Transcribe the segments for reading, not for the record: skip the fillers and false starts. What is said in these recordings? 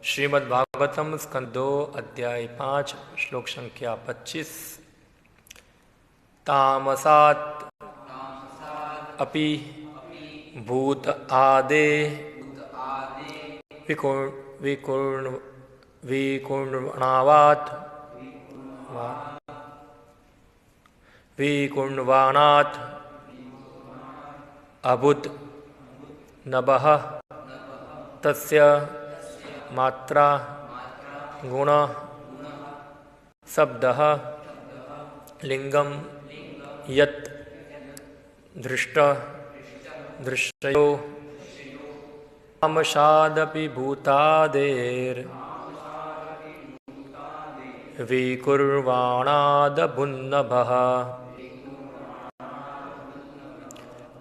श्रीमद्भागवतम स्कंद 2 अध्याय 5 श्लोक संख्या 25। तामसात् अपि भूत आदे विकुण्वाणात् अभूत नभः तस्य मात्रा गुण शब्दः लिंगम यत् दृश्यो तामसादपि भूतादेर् विकुर्वाणादभुन्नभः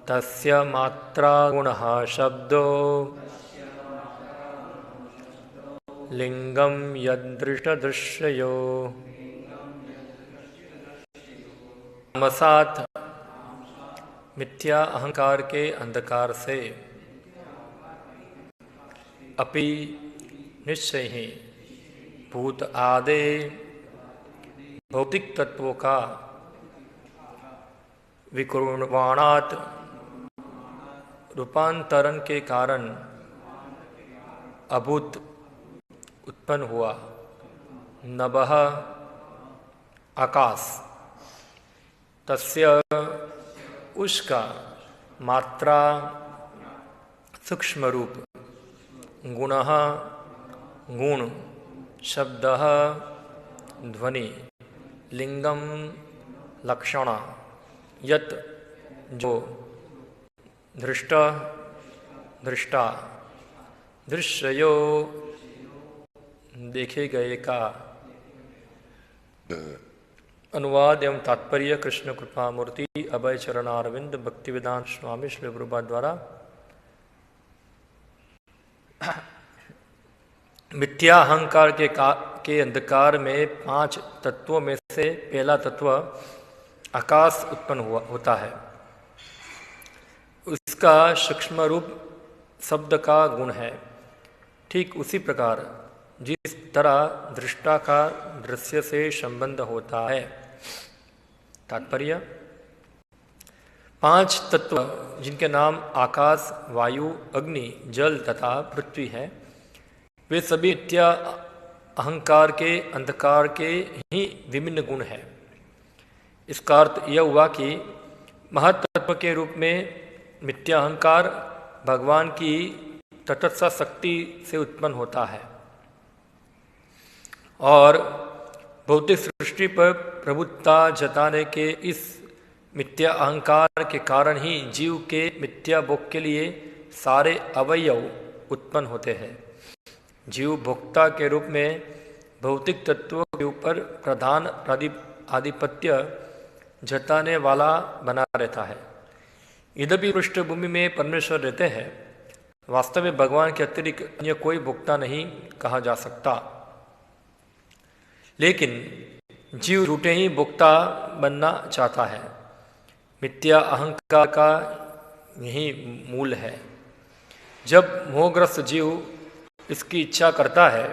तस्य मात्रा गुणः शब्दो लिंगम यदृष्टदृश्यो। तामसात् मिथ्या अहंकार के अंधकार से, अपि निश्चय ही, भूत आदे भौतिक तत्वों का, विकुर्वाणात् रूपांतरण के कारण अभूत उत्पन्न हुआ, नभः आकाश, तस्य उसका मात्रा सूक्ष्म रूप, गुणः गुण, शब्दः ध्वनि, लिंगम लक्षण, यत् जो, दृष्टा, दृश्यो देखे गए का। अनुवाद एवं तात्पर्य कृष्ण कृपा मूर्ति अभय चरणारविंद भक्तिवेदांत स्वामी श्री प्रभुपाद द्वारा। मिथ्या अहंकार के अंधकार में 5 तत्वों में से पहला तत्व आकाश उत्पन्न होता है। उसका सूक्ष्म रूप शब्द का गुण है। ठीक उसी प्रकार जिस तरह दृष्टा का दृश्य से संबंध होता है। तात्पर्य, 5 तत्व जिनके नाम आकाश, वायु, अग्नि, जल तथा पृथ्वी है, वे सभी मिथ्या अहंकार के अंधकार के ही विभिन्न गुण हैं। इसका अर्थ यह हुआ कि महत्त्व के रूप में मिथ्या अहंकार भगवान की तटस्थ शक्ति से उत्पन्न होता है और भौतिक सृष्टि पर प्रभुत्ता जताने के इस मिथ्या अहंकार के कारण ही जीव के मिथ्या भोग के लिए सारे अवयव उत्पन्न होते हैं। जीव भोक्ता के रूप में भौतिक तत्वों के ऊपर प्रधान आधिपत्य जताने वाला बना रहता है। यद्यपि पृष्ठभूमि में परमेश्वर रहते हैं, वास्तव में भगवान के अतिरिक्त अन्य कोई भोक्ता नहीं कहा जा सकता। लेकिन जीव झूठे ही भोक्ता बनना चाहता है। मिथ्या अहंकार का यही मूल है। जब मोहग्रस्त जीव इसकी इच्छा करता है,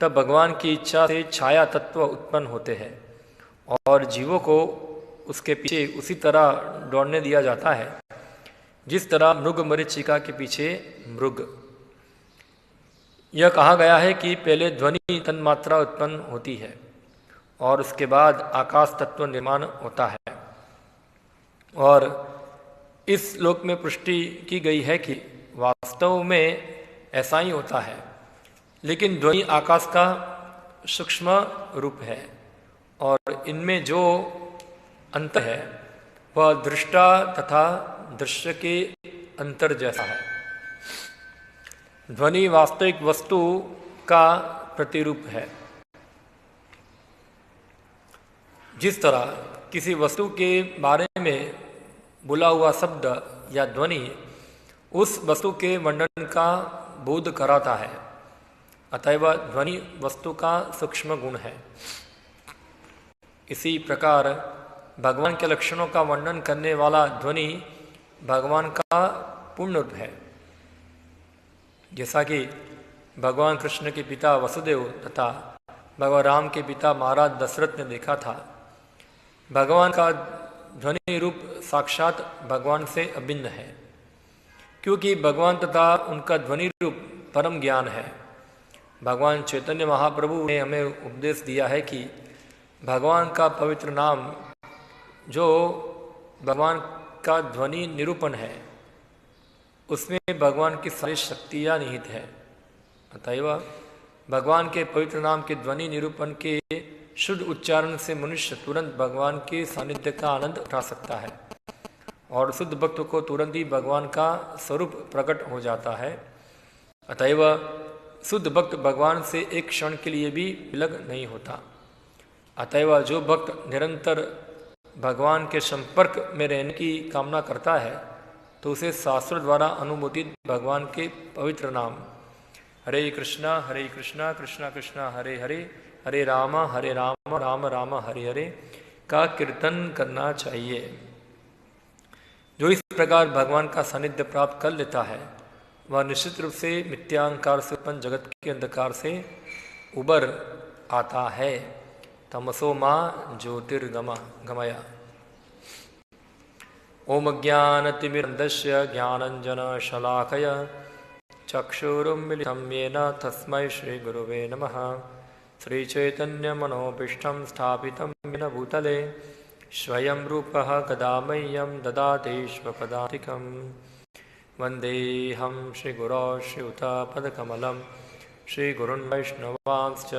तब भगवान की इच्छा से छाया तत्व उत्पन्न होते हैं और जीवों को उसके पीछे उसी तरह दौड़ने दिया जाता है जिस तरह मृग मरीचिका के पीछे मृग। यह कहा गया है कि पहले ध्वनि तन्मात्रा उत्पन्न होती है और उसके बाद आकाश तत्व निर्माण होता है। और इस श्लोक में पुष्टि की गई है कि वास्तव में ऐसा ही होता है, लेकिन ध्वनि आकाश का सूक्ष्म रूप है और इनमें जो अंतर है वह दृष्टा तथा दृश्य के अंतर जैसा है। ध्वनि वास्तविक वस्तु का प्रतिरूप है। जिस तरह किसी वस्तु के बारे में बोला हुआ शब्द या ध्वनि उस वस्तु के वर्णन का बोध कराता है, अतएव ध्वनि वस्तु का सूक्ष्म गुण है। इसी प्रकार भगवान के लक्षणों का वर्णन करने वाला ध्वनि भगवान का पूर्ण रूप है। जैसा कि भगवान कृष्ण के पिता वसुदेव तथा भगवान राम के पिता महाराज दशरथ ने देखा था। भगवान का ध्वनि रूप साक्षात भगवान से अभिन्न है, क्योंकि भगवान तथा उनका ध्वनि रूप परम ज्ञान है। भगवान चैतन्य महाप्रभु ने हमें उपदेश दिया है कि भगवान का पवित्र नाम जो भगवान का ध्वनि निरूपण है, उसमें भगवान की सारी शक्तियाँ निहित है। अतएव भगवान के पवित्र नाम के ध्वनि निरूपण के शुद्ध उच्चारण से मनुष्य तुरंत भगवान के सानिध्य का आनंद उठा सकता है और शुद्ध भक्त को तुरंत ही भगवान का स्वरूप प्रकट हो जाता है। अतएव शुद्ध भक्त भगवान से एक क्षण के लिए भी विलग नहीं होता। अतएव जो भक्त निरंतर भगवान के संपर्क में रहने की कामना करता है तो उसे शास्त्र द्वारा अनुमोदित भगवान के पवित्र नाम हरे कृष्णा कृष्णा कृष्णा हरे हरे, हरे राम राम राम हरे हरे का कीर्तन करना चाहिए। जो इस प्रकार भगवान का सानिध्य प्राप्त कर लेता है वह निश्चित रूप से मिथ्यांकार से उत्पन्न जगत के अंधकार से उबर आता है। तमसो मां ज्योतिर्गमया। ओम ज्ञानतिमिरन्धस्य ज्ञानञ्जनशलाकया चक्षुरुन्मिलितं येन तस्मै श्रीगुरुवे नमः। श्रीचैतन्यमनोभीष्टं स्थापितं येन भूतले स्वयं रूपः कदा मह्यं ददाति स्वपदान्तिकं। वन्देऽहं श्रीगुरो श्रीयुतापदकमलं श्रीगुरुन् वैष्णवांश्च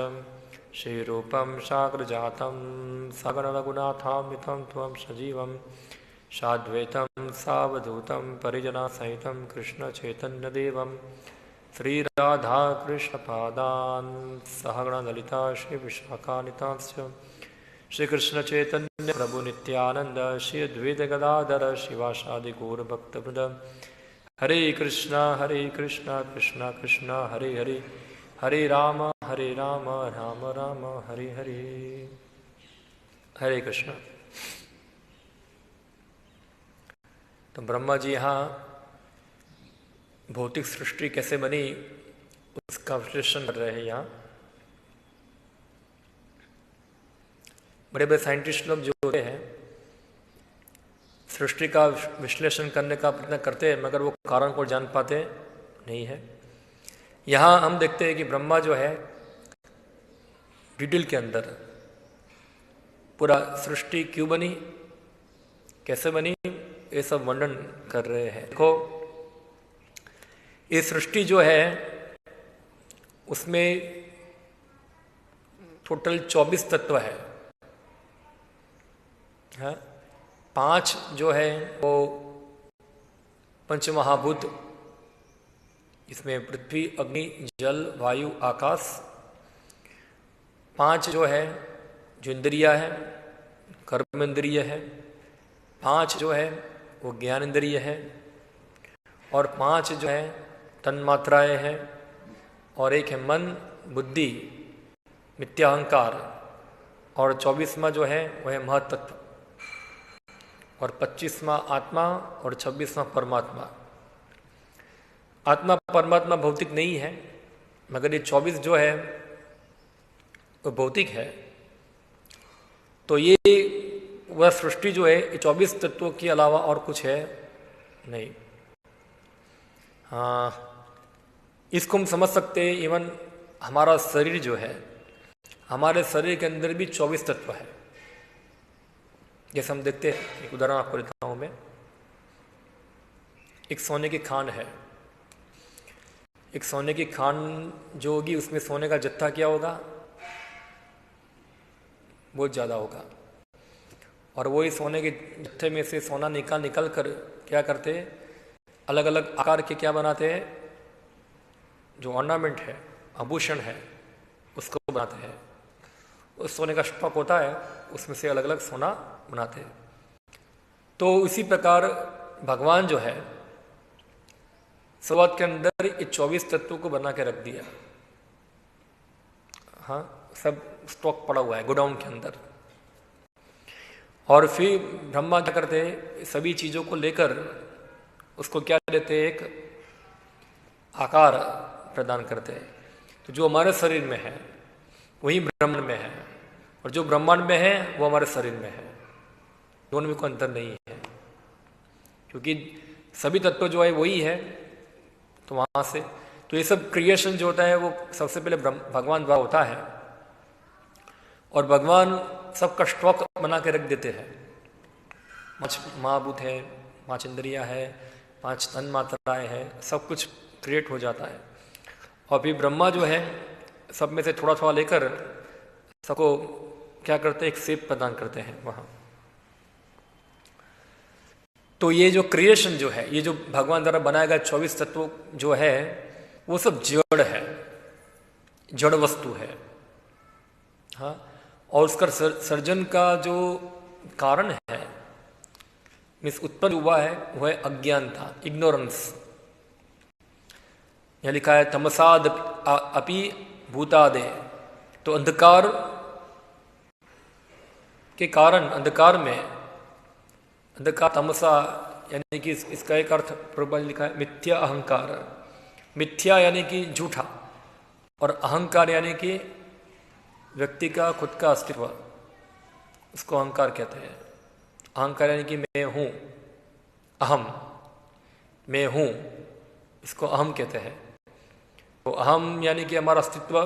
श्रीरूपं साग्रजातं सगणरघुनाथान्वितं त्वं सजीवं साद्वैतं सावधूतं परिजनसहितं कृष्णचैतन्यदेवं श्रीराधाकृष्णपादान् सहगणललिता श्रीविशाखान्वितांश्च श्रीकृष्णचैतन्य प्रभु नित्यानंद श्री अद्वैत गदाधर शिवासादि गौरभक्तवृंद। हरे कृष्णा कृष्णा कृष्णा हरे हरे, हरे राम राम राम हरे हरे। हरे कृष्ण। तो ब्रह्मा जी यहाँ भौतिक सृष्टि कैसे बनी उसका विश्लेषण कर रहे हैं। यहाँ बड़े बड़े साइंटिस्ट लोग जो होते हैं सृष्टि का विश्लेषण करने का प्रयत्न करते हैं, मगर वो कारण को जान पाते नहीं है। यहाँ हम देखते हैं कि ब्रह्मा जो है डिटेल के अंदर पूरा सृष्टि क्यों बनी, कैसे बनी, ये सब वर्णन कर रहे हैं। देखो ये सृष्टि जो है उसमें टोटल 24 तत्व है। 5 जो है वो पंचमहाभूत, इसमें पृथ्वी अग्नि जल वायु आकाश। 5 जो है जो इंद्रिया है, कर्म इंद्रिय है। 5 जो है वो ज्ञान इंद्रिय है। और 5 जो है तन्मात्राएं हैं। और एक है मन बुद्धि मिथ्याहंकार। और 24वां जो है वह है महत्तत्व। और 25वां आत्मा और 26वां परमात्मा। आत्मा परमात्मा भौतिक नहीं है, मगर ये 24 जो है वो भौतिक है। तो ये वह सृष्टि जो है ये 24 तत्वों के अलावा और कुछ है नहीं। हाँ, इसको हम समझ सकते हैं। इवन हमारा शरीर जो है, हमारे शरीर के अंदर भी 24 तत्व है। जैसे हम देखते हैं, एक उदाहरण आपको देता हूं मैं। एक सोने की खान है। एक सोने की खान जो होगी उसमें सोने का जत्था क्या होगा, बहुत ज़्यादा होगा। और वही सोने के जत्थे में से सोना निकाल कर क्या करते हैं, अलग अलग आकार के क्या बनाते हैं, जो ऑर्नामेंट है, आभूषण है, उसको बनाते हैं। उस सोने का स्टॉक होता है, उसमें से अलग अलग सोना बनाते हैं। तो इसी प्रकार भगवान जो है शुरुआत के अंदर ये 24 तत्वों को बना के रख दिया। हाँ, सब स्टॉक पड़ा हुआ है गोडाउन के अंदर। और फिर ब्रह्मा क्या करते हैं, सभी चीज़ों को लेकर उसको क्या देते हैं, एक आकार प्रदान करते हैं। तो जो हमारे शरीर में है वही ब्रह्मांड में है, और जो ब्रह्मांड में है वो हमारे शरीर में है। दोनों में कोई अंतर नहीं है, क्योंकि सभी तत्व जो है वही है। तो वहां से तो ये सब क्रिएशन जो होता है वो सबसे पहले भगवान द्वारा होता है, और भगवान सबका स्टॉक बना के रख देते हैं। 5 महाभूत है, 5 इंद्रियां है, 5 तन मात्राएं हैं, सब कुछ क्रिएट हो जाता है। और फिर ब्रह्मा जो है सब में से थोड़ा थोड़ा लेकर सबको क्या करते हैं, एक शेप प्रदान करते हैं वहां। तो ये जो क्रिएशन जो है, ये जो भगवान द्वारा बनाया गया 24 तत्व जो है वो सब जड़ है, जड़ वस्तु है। हाँ, और उसका सर्जन का जो कारण है, मीन्स उत्पन्न हुआ है, वह है अज्ञानता, इग्नोरेंस। यह लिखा है तमसाद अपि भूतादे, तो अंधकार के कारण, अंधकार में, अंधकार तमसा यानी कि इसका एक अर्थ प्रभु ने लिखा है मिथ्या अहंकार। मिथ्या यानी कि झूठा, और अहंकार यानी कि व्यक्ति का खुद का अस्तित्व, उसको अहंकार कहते हैं। अहंकार यानी कि मैं हूं, अहम, मैं हूं, इसको अहम कहते हैं। तो अहम यानी कि हमारा अस्तित्व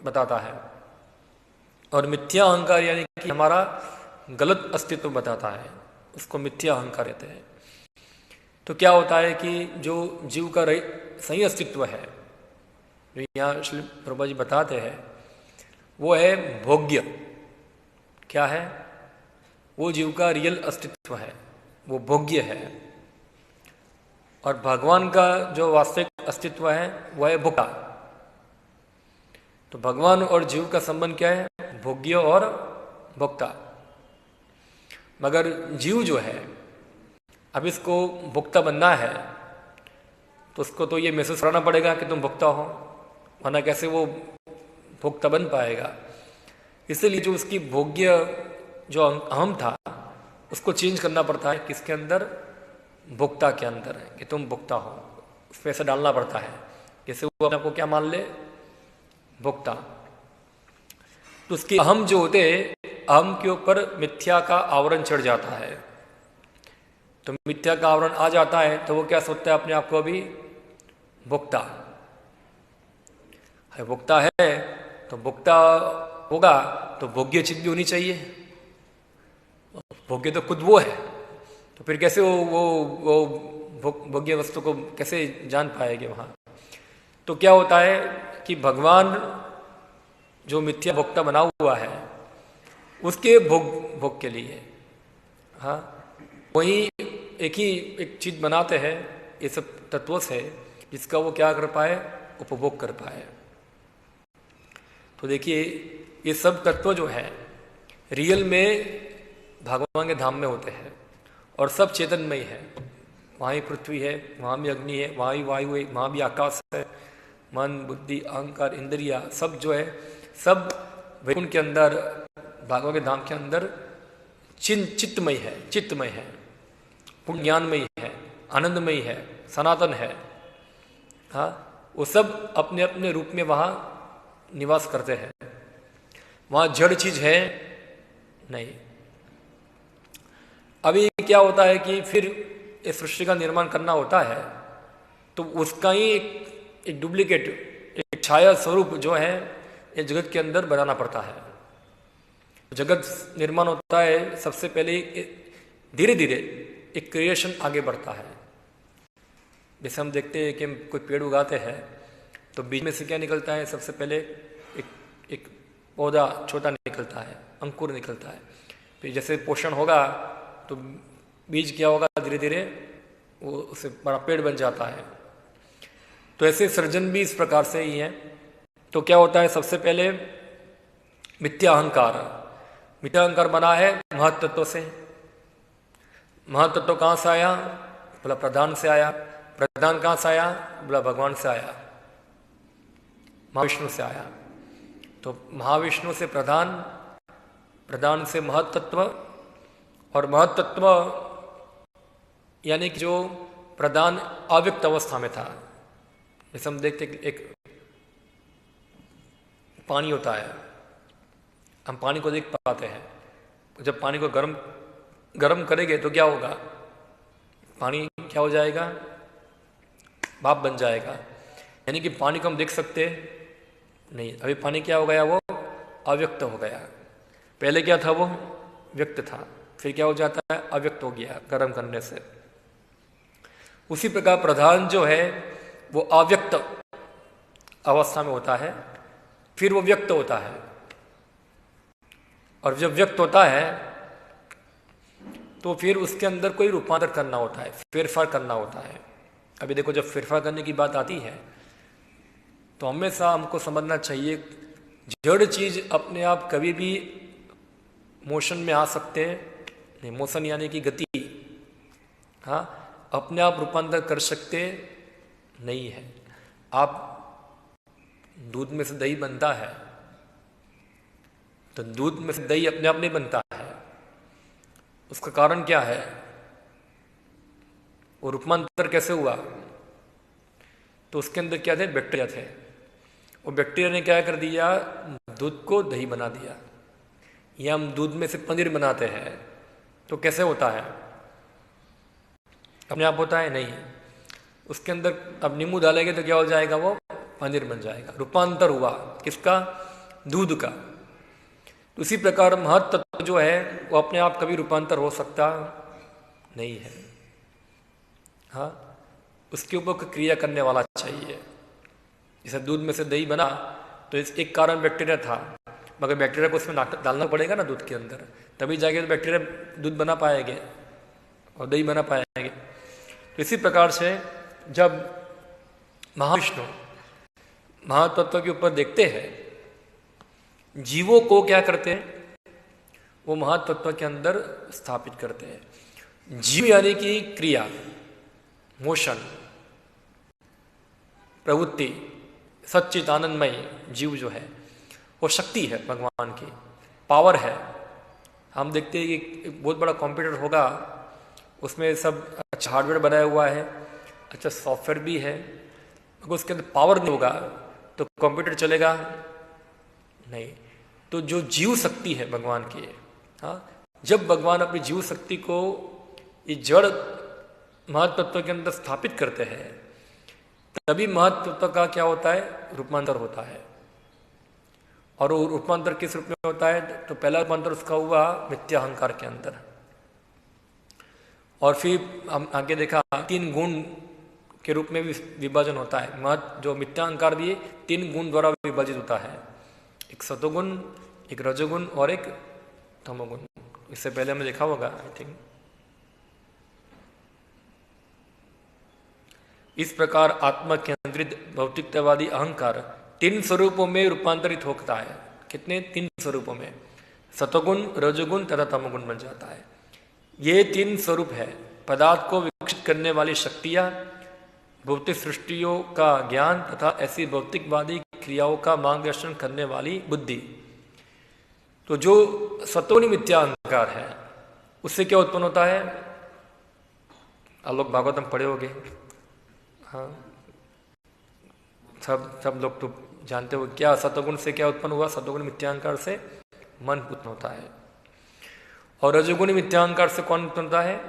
बताता है, और मिथ्या अहंकार यानी कि हमारा गलत अस्तित्व बताता है, उसको मिथ्या अहंकार कहते हैं। तो क्या होता है कि जो जीव का सही अस्तित्व है, जो यहाँ श्री प्रभा जी बताते हैं, वो है भोग्य। क्या है? वो जीव का रियल अस्तित्व है, वो भोग्य है। और भगवान का जो वास्तविक अस्तित्व है वह है भोक्ता। तो भगवान और जीव का संबंध क्या है? भोग्य और भोक्ता। मगर जीव जो है, अब इसको भोक्ता बनना है तो उसको तो ये महसूस कराना पड़ेगा कि तुम भोक्ता हो, वरना कैसे वो भोक्ता बन पाएगा। इसलिए जो उसकी भोग्य जो अहम था उसको चेंज करना पड़ता है, किसके अंदर? भोक्ता के अंदर है, कि तुम भोक्ता हो, उसमें ऐसा डालना पड़ता है। जैसे वो अपने को क्या मान ले? भोक्ता। तो उसके अहम जो होते, अहम के ऊपर मिथ्या का आवरण चढ़ जाता है। तो मिथ्या का आवरण आ जाता है तो वो क्या सोचता है अपने आप को? अभी भोक्ता है, भोक्ता है तो भोक्ता होगा तो भोग्य चीज भी होनी चाहिए। भोग्य तो खुद वो है, तो फिर कैसे वो भोग्य वस्तु को कैसे जान पाएंगे वहां? तो क्या होता है कि भगवान जो मिथ्या भोक्ता बना हुआ है उसके भोग के लिए, हाँ, वही एक चीज बनाते हैं ये सब तत्व से, जिसका वो क्या कर पाए? उपभोग कर पाए। तो देखिए ये सब तत्व जो है रियल में भगवान के धाम में होते हैं, और सब चेतनमय है। वहाँ ही पृथ्वी है, वहाँ भी अग्नि है, वहाँ ही वायु है, वहाँ भी आकाश है। मन, बुद्धि, अहंकार, इंद्रिया सब जो है, सब वैकुंठ के अंदर, भगवान के धाम के अंदर चित्तमय है, चित्तमय है, पूर्ण ज्ञानमय है, आनंदमय है, सनातन है। हाँ, वो सब अपने अपने रूप में वहाँ निवास करते हैं। वहाँ जड़ चीज है नहीं। अभी क्या होता है कि फिर इस सृष्टि का निर्माण करना होता है, तो उसका ही एक डुप्लीकेट, एक छाया स्वरूप जो है ये जगत के अंदर बनाना पड़ता है। जगत निर्माण होता है, सबसे पहले धीरे धीरे एक क्रिएशन आगे बढ़ता है। जैसे हम देखते हैं कि हम कोई पेड़ उगाते हैं तो बीज में से क्या निकलता है? सबसे पहले एक पौधा छोटा निकलता है, अंकुर निकलता है। फिर जैसे पोषण होगा तो बीज क्या होगा? धीरे धीरे वो उससे बड़ा पेड़ बन जाता है। तो ऐसे सृजन भी इस प्रकार से ही है। तो क्या होता है? सबसे पहले मिथ्या अहंकार, मिथ्या अहंकार बना है महत्त्व से। महत्त्व कहाँ से आया? बोला प्रधान से आया। प्रधान कहाँ से आया? बोला भगवान से आया, महाविष्णु से आया। तो महाविष्णु से प्रधान, प्रधान से महत्त्व, और महत्त्व यानी कि जो प्रधान अव्यक्त अवस्था में था। जैसे हम देखते एक पानी होता है, हम पानी को देख पाते हैं। जब पानी को गर्म करेंगे तो क्या होगा? पानी क्या हो जाएगा? भाप बन जाएगा। यानी कि पानी को हम देख सकते नहीं। अभी पानी क्या हो गया? वो अव्यक्त हो गया। पहले क्या था? वो व्यक्त था, फिर क्या हो जाता है? अव्यक्त हो गया गर्म करने से। उसी प्रकार प्रधान जो है वो अव्यक्त अवस्था में होता है, फिर वो व्यक्त होता है, और जब व्यक्त होता है तो फिर उसके अंदर कोई रूपांतर करना होता है, फेरफार करना होता है। अभी देखो, जब फेरफार करने की बात आती है तो हमेशा हमको समझना चाहिए जड़ चीज अपने आप कभी भी मोशन में आ सकते हैं नहीं। मोशन यानी कि गति, हाँ, अपने आप रूपांतर कर सकते नहीं है। आप दूध में से दही बनता है तो दूध में से दही अपने आप नहीं बनता है। उसका कारण क्या है? वो रूपांतर कैसे हुआ? तो उसके अंदर क्या थे? बैक्टीरिया थे। वो बैक्टीरिया ने क्या कर दिया? दूध को दही बना दिया। या हम दूध में से पनीर बनाते हैं तो कैसे होता है? अपने आप होता है नहीं। उसके अंदर अब नींबू डालेंगे तो क्या हो जाएगा? वो पनीर बन जाएगा। रूपांतर हुआ किसका? दूध का। उसी प्रकार महत् तत्व जो है वो अपने आप कभी रूपांतर हो सकता नहीं है। हाँ, उसके ऊपर कोई क्रिया करने वाला चाहिए। जैसे दूध में से दही बना तो इस एक कारण बैक्टीरिया था, मगर बैक्टीरिया को उसमें डालना पड़ेगा ना दूध के अंदर, तभी जाके तो बैक्टीरिया दूध बना पाएंगे और दही बना पाएंगे। तो इसी प्रकार से जब महाविष्णु महातत्व के ऊपर देखते हैं, जीवों को क्या करते हैं? वो महातत्व के अंदर स्थापित करते हैं। जीव यानी कि क्रिया, मोशन, प्रवृत्ति, सच्चित आनंदमय जीव जो है वो शक्ति है, भगवान की पावर है। हम देखते हैं कि एक बहुत बड़ा कंप्यूटर होगा, उसमें सब अच्छा हार्डवेयर बनाया हुआ है, अच्छा सॉफ्टवेयर भी है, अगर उसके अंदर पावर नहीं होगा तो कंप्यूटर चलेगा नहीं। तो जो जीव शक्ति है भगवान की, हाँ, जब भगवान अपनी जीव शक्ति को इस जड़ महत्त्व के अंदर स्थापित करते हैं तभी महत्त्व का क्या होता है? रूपांतर होता है। और वो रूपांतर किस रूप में होता है? तो पहला रूपांतर उसका हुआ मिथ्या अहंकार के अंदर, और फिर हम आगे देखा 3 गुण के रूप में भी विभाजन होता है। जो मिथ्या अहंकार भी 3 गुण द्वारा विभाजित होता है, एक सतोगुण, एक रजोगुण और एक तमोगुण। इससे पहले हमने देखा होगा आई थिंक। इस प्रकार आत्मा केंद्रित भौतिकतावादी अहंकार 3 स्वरूपों में रूपांतरित होता है। कितने? 3 स्वरूपों में, सतोगुण, रजोगुण तथा तमोगुण बन जाता है। ये 3 स्वरूप है। पदार्थ को विकसित करने वाली शक्तियां, भौतिक सृष्टियों का ज्ञान तथा ऐसी भौतिकवादी क्रियाओं का मार्गदर्शन करने वाली बुद्धि। तो जो सतोगुणी मिथ्या अहंकार है उससे क्या उत्पन्न होता है? आप लोग भागवतम पढ़े होंगे, हाँ, सब लोग तो जानते हो क्या सतोगुण से क्या उत्पन्न हुआ? सतोगुण मिथ्या अहंकार से मन उत्पन्न होता है। और रजोगुण मिथ्या अहंकार से कौन उत्पन्न होता है?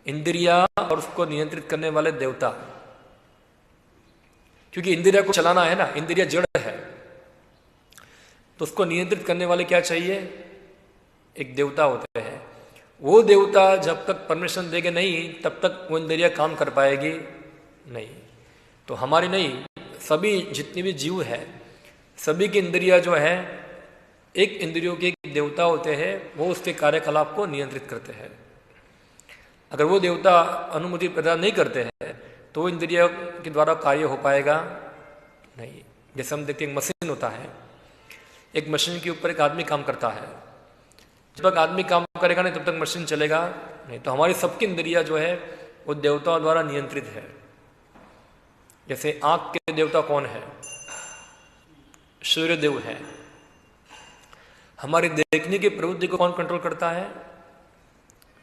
इंद्रिया और उसको नियंत्रित करने वाले देवता। क्योंकि इंद्रिया को चलाना है ना, इंद्रिया जड़ है, तो उसको नियंत्रित करने वाले क्या चाहिए? एक देवता होते हैं। वो देवता जब तक परमिशन देंगे नहीं तब तक वो इंद्रिया काम कर पाएगी नहीं। तो हमारी नहीं, सभी जितनी भी जीव है सभी की इंद्रिया जो है एक इंद्रियों के एक देवता होते हैं, वो उसके कार्यकलाप को नियंत्रित करते हैं। अगर वो देवता अनुमति प्रदान नहीं करते हैं तो वो इंद्रिया के द्वारा कार्य हो पाएगा नहीं। जैसे हम देखते हैं मशीन होता है, एक मशीन के ऊपर एक आदमी काम करता है, जब तक आदमी काम करेगा नहीं तब तक मशीन चलेगा नहीं। तो हमारी सबकी इंद्रिया जो है वो देवताओं द्वारा नियंत्रित है। जैसे आंख के देवता कौन है? सूर्यदेव है। हमारी देखने की प्रवृत्ति को कौन कंट्रोल करता है?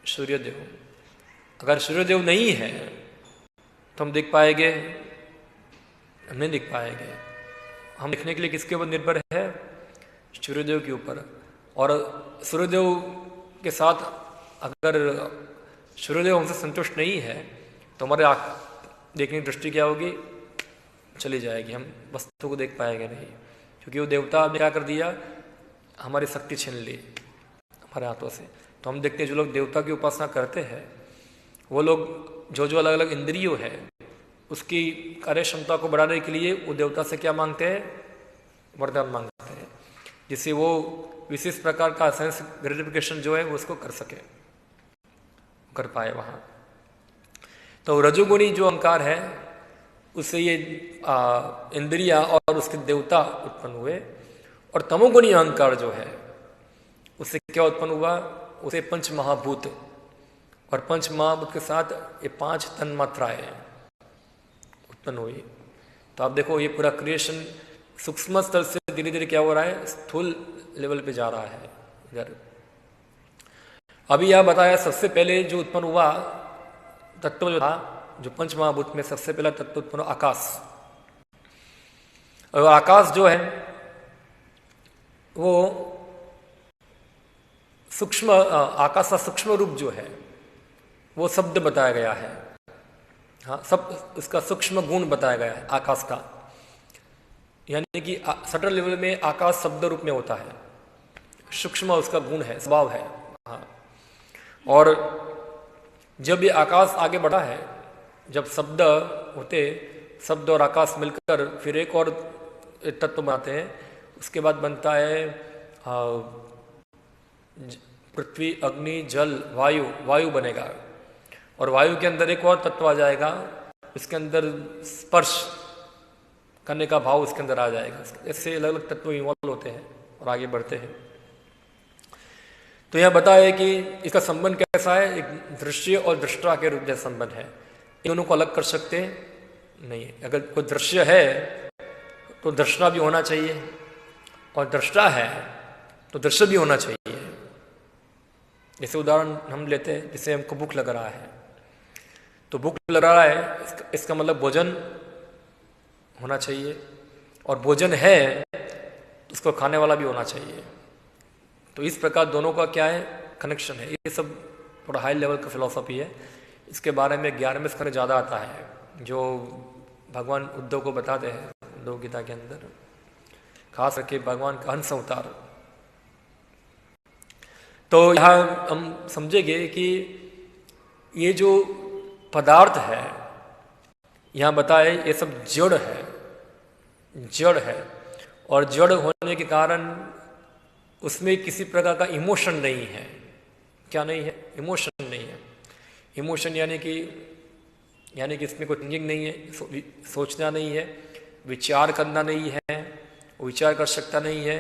सूर्यदेव। अगर सूर्यदेव नहीं है तो हम देख पाएंगे? हम नहीं देख पाएंगे। हम देखने के लिए किसके ऊपर निर्भर है? सूर्यदेव के ऊपर। और सूर्यदेव के साथ अगर सूर्यदेव हमसे संतुष्ट नहीं है तो हमारे आँख देखने की दृष्टि क्या होगी? चली जाएगी, हम वस्तु को देख पाएंगे नहीं, क्योंकि वो देवता ने क्या कर दिया? हमारी शक्ति छीन ली हमारे हाथों से। तो हम देखते हैं जो लोग देवता की उपासना करते हैं वो लोग जो जो अलग अलग इंद्रियों है उसकी कार्य क्षमता को बढ़ाने के लिए वो देवता से क्या मांगते हैं? वरदान मांगते हैं, जिससे वो विशेष प्रकार का सेंस ग्रेटिफिकेशन जो है वो उसको कर सके, कर पाए वहाँ। तो रजोगुणी जो अहंकार है उससे ये इंद्रिया और उसके देवता उत्पन्न हुए। और तमोगुणी अहंकार जो है उससे क्या उत्पन्न हुआ? उसे पंच महाभूत, और पंच महाभूत के साथ ये 5 तन्मात्राएं उत्पन्न हुई। तो आप देखो ये पूरा क्रिएशन सूक्ष्म स्तर से धीरे धीरे क्या हो रहा है? स्थूल लेवल पे जा रहा है इधर। अभी यह बताया सबसे पहले जो उत्पन्न हुआ तत्व जो था, जो पंच महाभूत में सबसे पहला तत्व उत्पन्न आकाश। और आकाश जो है वो सूक्ष्म, आकाश का सूक्ष्म रूप जो है वो शब्द बताया गया है। हाँ, सब इसका सूक्ष्म गुण बताया गया है आकाश का, यानी कि सटल लेवल में आकाश शब्द रूप में होता है, सूक्ष्म उसका गुण है, स्वभाव है। हाँ, और जब ये आकाश आगे बढ़ा है, जब शब्द होते, शब्द और आकाश मिलकर फिर एक और तत्व बनाते हैं, उसके बाद बनता है पृथ्वी, अग्नि, जल, वायु। वायु बनेगा और वायु के अंदर एक और तत्व आ जाएगा, इसके अंदर स्पर्श करने का भाव उसके अंदर आ जाएगा। ऐसे अलग अलग तत्व इन्वॉल्व होते हैं और आगे बढ़ते हैं। तो यह बताया कि इसका संबंध कैसा है? एक दृश्य और दृष्टा के रूप जैसा संबंध है। इन दोनों को अलग कर सकते नहीं है। अगर कोई दृश्य है तो दृष्टा भी होना चाहिए, और दृष्टा है तो दृश्य भी होना चाहिए। जैसे उदाहरण हम लेते हैं, जैसे हमको भूख लग रहा है, तो भूख लग रहा है इसका मतलब भोजन होना चाहिए, और भोजन है तो उसको खाने वाला भी होना चाहिए। तो इस प्रकार दोनों का क्या है? कनेक्शन है। ये सब थोड़ा हाई लेवल का फिलॉसफी है। इसके बारे में 11वें स्कंद में ज़्यादा आता है, जो भगवान उद्धव को बताते हैं उद्धव गीता के अंदर, खास करके भगवान का हंस अवतार। तो यहाँ हम समझेंगे कि ये जो पदार्थ है यहाँ बताए ये सब जड़ है, जड़ है, और जड़ होने के कारण उसमें किसी प्रकार का इमोशन नहीं है। क्या नहीं है? इमोशन नहीं है। इमोशन यानी कि इसमें कोई थिंकिंग नहीं है, सोचना नहीं है, विचार करना नहीं है, विचार कर सकता नहीं है,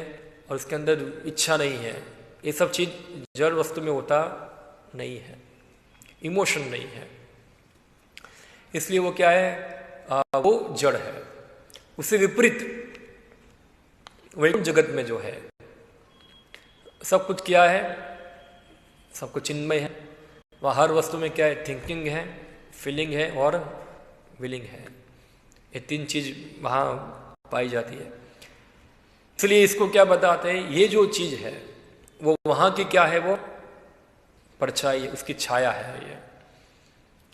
और उसके अंदर इच्छा नहीं है। ये सब चीज़ जड़ वस्तु में होता नहीं है, इमोशन नहीं है, इसलिए वो क्या है? वो जड़ है। उससे विपरीत वैकुंठ जगत में जो है सब कुछ क्या है? सब कुछ चिन्मय है। वहाँ हर वस्तु में क्या है? थिंकिंग है, फीलिंग है और विलिंग है। ये 3 चीज वहाँ पाई जाती है। इसलिए इसको क्या बताते हैं? ये जो चीज है वो वहाँ की क्या है? वो परछाई है, उसकी छाया है ये।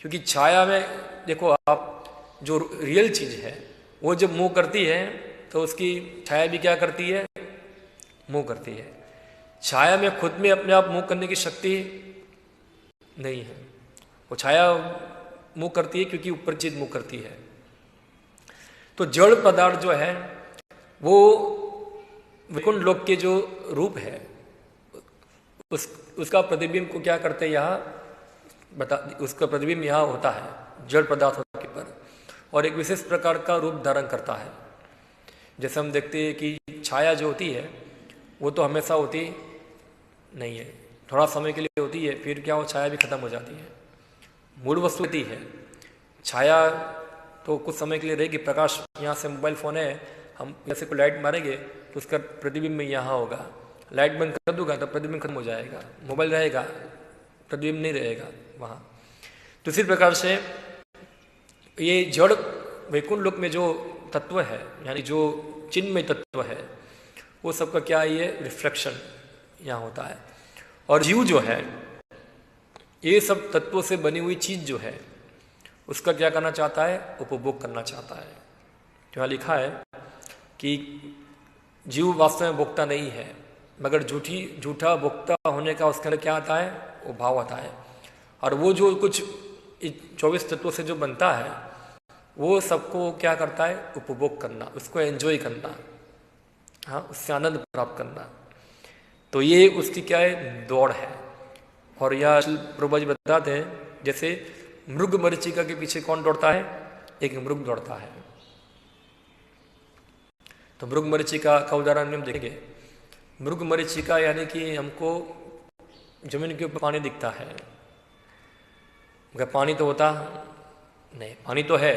क्योंकि छाया में देखो आप, जो रियल चीज है वो जब मूव करती है तो उसकी छाया भी क्या करती है? मूव करती है। छाया में खुद में अपने आप मूव करने की शक्ति नहीं है। वो छाया मूव करती है क्योंकि ऊपर चीज मूव करती है। तो जड़ पदार्थ जो है वो वैकुंठ लोक के जो रूप है उसका प्रतिबिंब को क्या करते हैं? यहाँ उसका प्रतिबिंब यहाँ होता है जड़ पदार्थों के पर, और एक विशेष प्रकार का रूप धारण करता है। जैसे हम देखते हैं कि छाया जो होती है वो तो हमेशा होती नहीं है, थोड़ा समय के लिए होती है, फिर क्या हो? छाया भी खत्म हो जाती है। मूल वस्तु होती है छाया, तो कुछ समय के लिए रहेगी। प्रकाश, यहाँ से मोबाइल फ़ोन है, हम जैसे को लाइट मारेंगे तो उसका प्रतिबिंब यहाँ होगा। लाइट बंद कर दूंगा तो प्रतिबिंब खत्म हो जाएगा। मोबाइल रहेगा, प्रतिबिंब नहीं रहेगा वहाँ। तो इसी प्रकार से ये जड़ वैकुंठ लोक में जो तत्व है, यानी जो चिन्मय तत्व है वो सबका क्या है, ये रिफ्लेक्शन यहाँ होता है। और जीव जो है ये सब तत्वों से बनी हुई चीज जो है उसका क्या करना चाहता है, उपभोग करना चाहता है। तो यहाँ लिखा है कि जीव वास्तव में भोक्ता नहीं है, मगर झूठा भोक्ता होने का उसके अंदर क्या आता है, वो भाव आता है। और वो जो कुछ 24 तत्वों से जो बनता है वो सबको क्या करता है, उपभोग करना, उसको एंजॉय करना, हाँ, उससे आनंद प्राप्त करना। तो ये उसकी क्या है, दौड़ है। और यह प्रभु जी बताते हैं जैसे मृग मरीचिका के पीछे कौन दौड़ता है, एक मृग दौड़ता है। तो मृग मरीचिका का उदाहरण हम देखेंगे। मृग मरीचिका यानी कि हमको जमीन के ऊपर पानी दिखता है, मगर पानी तो होता नहीं, पानी तो है,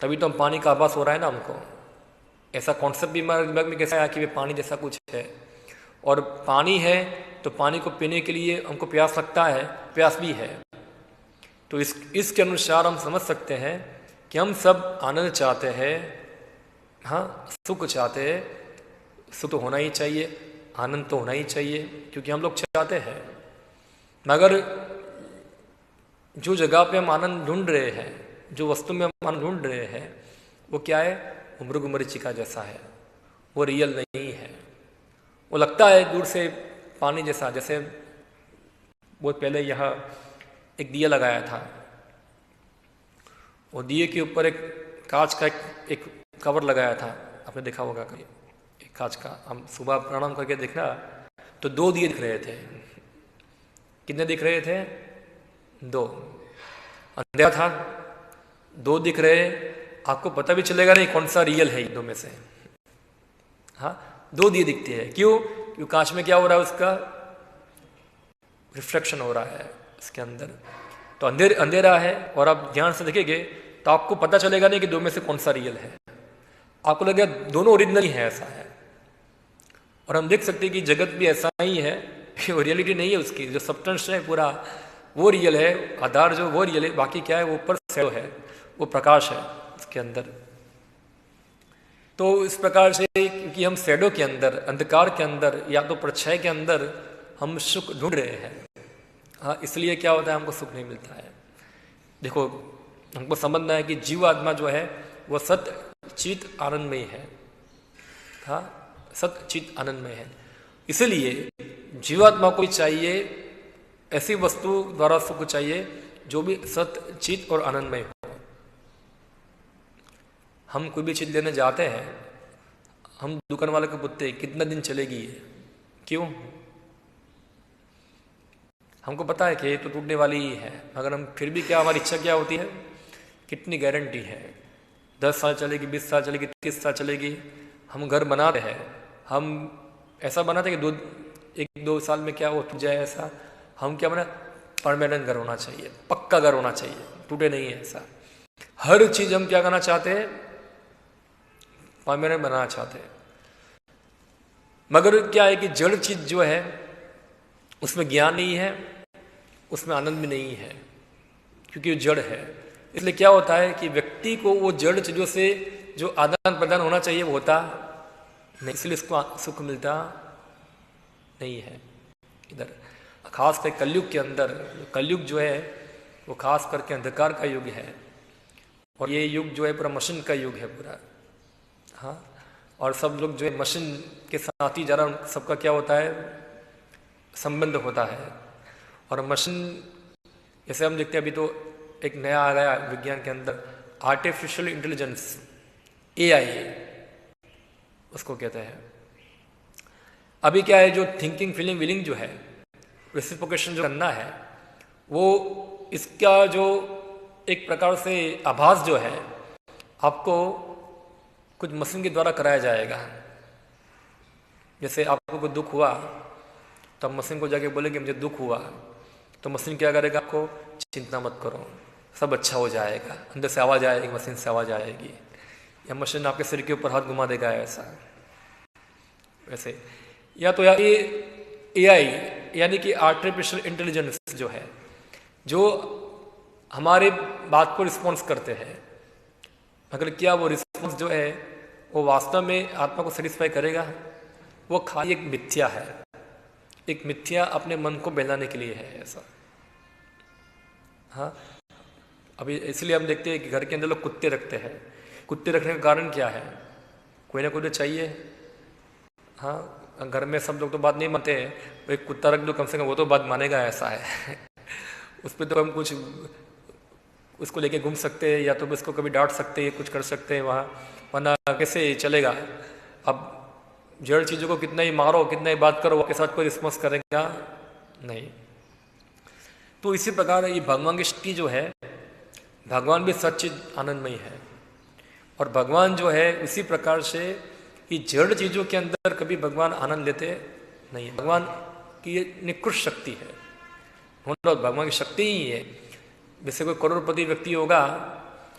तभी तो हम पानी का आभास हो रहा है ना हमको। ऐसा कॉन्सेप्ट भी हमारे दिमाग में कैसा आया कि वे पानी जैसा कुछ है, और पानी है तो पानी को पीने के लिए हमको प्यास लगता है, प्यास भी है। तो इसके अनुसार हम समझ सकते हैं कि हम सब आनंद चाहते हैं, हाँ, सुख चाहते हैं। सुख तो होना ही चाहिए, आनंद तो होना ही चाहिए, क्योंकि हम लोग चाहते हैं। मगर जो जगह पे हम आनंद ढूंढ रहे हैं, जो वस्तु में हम आनंद ढूंढ रहे हैं, वो क्या है, वो मृग मरीचिका जैसा है, वो रियल नहीं है। वो लगता है दूर से पानी जैसा। जैसे बहुत पहले यहाँ एक दिया लगाया था, वो दिए के ऊपर एक कांच का एक कवर लगाया था, आपने देखा होगा कहीं, एक कांच का। हम सुबह प्रणाम करके देखना तो 2 दिए दिख रहे थे। कितने दिख रहे थे, 2। अंधेरा था, 2 दिख रहे, आपको पता भी चलेगा नहीं कौन सा रियल है इन 2 में से। हाँ, 2 दिए दिखते हैं। क्यों? क्योंकि कांच में क्या हो रहा है, उसका रिफ्लेक्शन हो रहा है इसके अंदर। तो अंधेरा है और आप ध्यान से देखेंगे तो आपको पता चलेगा नहीं कि 2 में से कौन सा रियल है। आपको लगेगा दोनों ओरिजिनल ही है, ऐसा है। और हम देख सकते हैं कि जगत भी ऐसा ही है, वो रियलिटी नहीं है उसकी। जो सब्सटेंस है पूरा वो रियल है, आधार जो वो रियल है, बाकी क्या है, वो ऊपर शैडो है, वो प्रकाश है उसके अंदर। तो इस प्रकार से क्योंकि हम शैडो के अंदर, अंधकार के अंदर या तो परछाई के अंदर हम सुख ढूंढ रहे हैं, हाँ, इसलिए क्या होता है, हमको सुख नहीं मिलता है। देखो, हमको समझना है कि जीव आत्मा जो है वो सत्य चित आनंदमय है, हाँ, सत्य चित आनंदमय है। इसलिए जीवात्मा को चाहिए ऐसी वस्तु द्वारा सुख चाहिए जो भी सत्य चित और आनंदमय हो। हम कोई भी चीज लेने जाते हैं, हम दुकान वाले को पूछते हैं कितना दिन चलेगी ये, क्यों? हमको पता है कि ये तो टूटने वाली ही है, मगर हम फिर भी क्या, हमारी इच्छा क्या होती है, कितनी गारंटी है, 10 साल चलेगी, 20 साल चलेगी, 30 साल चलेगी। हम घर बनाते हैं, हम ऐसा बनाते हैं कि 1-2 साल में क्या हो टूट जाए, ऐसा हम क्या बना, परमानेंट घर होना चाहिए, पक्का घर होना चाहिए, टूटे नहीं है ऐसा। हर चीज हम क्या करना चाहते हैं, परमानेंट बनाना चाहते हैं। मगर क्या है कि जड़ चीज जो है उसमें ज्ञान नहीं है, उसमें आनंद भी नहीं है, क्योंकि वो जड़ है। इसलिए क्या होता है कि व्यक्ति को वो जड़ चीजों से जो आदान प्रदान होना चाहिए वो होता नहीं, इसलिए इसको सुख मिलता नहीं है इधर। खास कर कलयुग के अंदर, कलयुग जो है वो खास करके अंधकार का युग है, और ये युग जो है पूरा मशीन का युग है पूरा, हाँ। और सब लोग जो है मशीन के साथ ही जरा सबका क्या होता है, संबंध होता है। और मशीन जैसे हम देखते हैं, अभी तो एक नया आ गया विज्ञान के अंदर, आर्टिफिशियल इंटेलिजेंस, AI उसको कहते हैं। अभी क्या है, जो थिंकिंग फीलिंग विलिंग जो है, रेसिप्रोकेशन जो करना है, वो इसका जो एक प्रकार से आभास जो है आपको कुछ मशीन के द्वारा कराया जाएगा। जैसे आपको कोई दुख हुआ तो आप मशीन को जाके बोलेंगे मुझे दुख हुआ, तो मशीन क्या करेगा, आपको चिंता मत करो, सब अच्छा हो जाएगा। अंदर से आवाज आएगी, मशीन से आवाज आएगी, या मशीन आपके सिर के ऊपर हाथ घुमा देगा, ऐसा वैसे। या तो या AI यानी कि आर्टिफिशियल इंटेलिजेंस जो है, जो हमारे बात को रिस्पॉन्स करते हैं, मगर क्या वो रिस्पॉन्स जो है वो वास्तव में आत्मा को सेटिस्फाई करेगा? वो खाली एक मिथ्या है, एक मिथ्या अपने मन को बहलाने के लिए है ऐसा। हाँ, अभी इसलिए हम देखते हैं कि घर के अंदर लोग कुत्ते रखते हैं। कुत्ते रखने का कारण क्या है? कोई ना कोई तो चाहिए। हाँ, घर में सब लोग तो बात नहीं मानते हैं, एक कुत्ता रख दो कम से कम, वो तो बात मानेगा, ऐसा है। उस पर तो हम कुछ उसको लेके घूम सकते हैं, या तो उसको कभी डांट सकते हैं, कुछ कर सकते हैं वहाँ, वरना कैसे चलेगा? अब जड़ चीज़ों को कितना ही मारो, कितना ही बात करो, उसके साथ कोई रिस्पॉन्स करेगा नहीं। तो इसी प्रकार ये भगवान की शक्ति जो है, भगवान भी सच्चिद आनंदमय है, और भगवान जो है उसी प्रकार से ये जड़ चीज़ों के अंदर कभी भगवान आनंद लेते नहीं है। भगवान की ये निकृष्ट शक्ति है, भगवान की शक्ति ही है। जैसे कोई करोड़पति व्यक्ति होगा,